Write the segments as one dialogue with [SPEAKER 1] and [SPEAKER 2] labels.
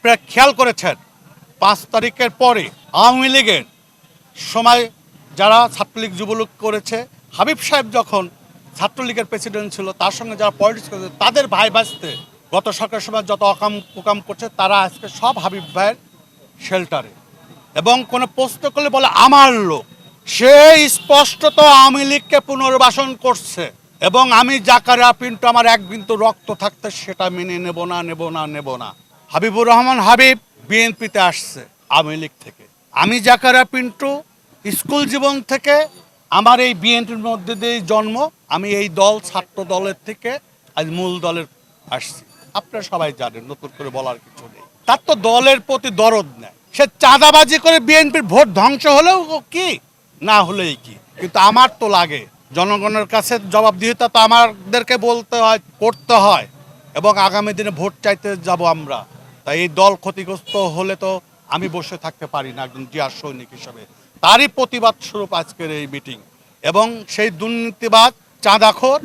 [SPEAKER 1] আপনারা খেয়াল করেছেন 5 তারিখের পরে আওয়ামী লীগের সময় যারা ছাত্রলীগ যুবলীগ করেছে, হাবিব সাহেব যখন ছাত্রলীগের প্রেসিডেন্ট ছিল তার সঙ্গে যারা পলিটিক্স করেছে তাদের ভাই ভাসতে গত সরকারের সময় যত অকাম কুকাম করছে তারা আজকে সব হাবিব ভাইয়ের শেল্টারে। এবং কোনো প্রশ্ন করলে বলে আমার লোক, সে স্পষ্টত আওয়ামী লীগকে পুনর্বাসন করছে। এবং আমি জাকারিয়া পিন্টু আমার এক বিন্দু রক্ত থাকতে সেটা মেনে নেব না। হাবিবুর রহমান হাবিব বিএনপিতে আসছে আওয়ামী লীগ থেকে। আমি জাকারিয়া পিন্টু স্কুল জীবন থেকে আমার এই বিএনপির মধ্যে দিয়ে জন্ম। আমি এই দল ছাত্র দলের থেকে আজ মূল দলের আসছি। আপনারা সবাই জানেন, নতুন করে বলার কিছু নেই। তার তো দলের প্রতি দরদ নেই। সে চাঁদাবাজি করে বিএনপির ভোট ধ্বংস হলেও কি, না হলেই কি, কিন্তু আমার তো লাগে জনগণের কাছে জবাবদিহিতা তো আমাদেরকে বলতে হয়, করতে হয়। এবং আগামী দিনে ভোট চাইতে যাব আমরা। তাই এই দল ক্ষতিগ্রস্ত হলে তো আমি বসে থাকতে পারি না একজন জিয়ার সৈনিক হিসেবে। তারই প্রতিবাদ স্বরূপ আজকের এই মিটিং। এবং সেই দুর্নীতিবাদ, চাঁদাখোর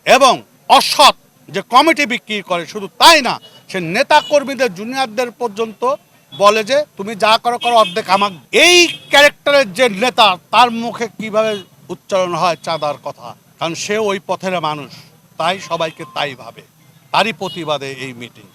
[SPEAKER 1] এবং অসৎ যে কমিটি বিক্রি করে, শুধু তাই না, সে নেতা কর্মীদের জুনিয়রদের পর্যন্ত বলে যে তুমি যা করো করো, অর্ধেক আমার। এই ক্যারেক্টারের যে নেতা, তার মুখে কিভাবে উচ্চারণ হয় চাঁদার কথা, কারণ সে ওই পথের মানুষ, তাই সবাইকে তাই ভাবে। তারই প্রতিবাদে এই মিটিং।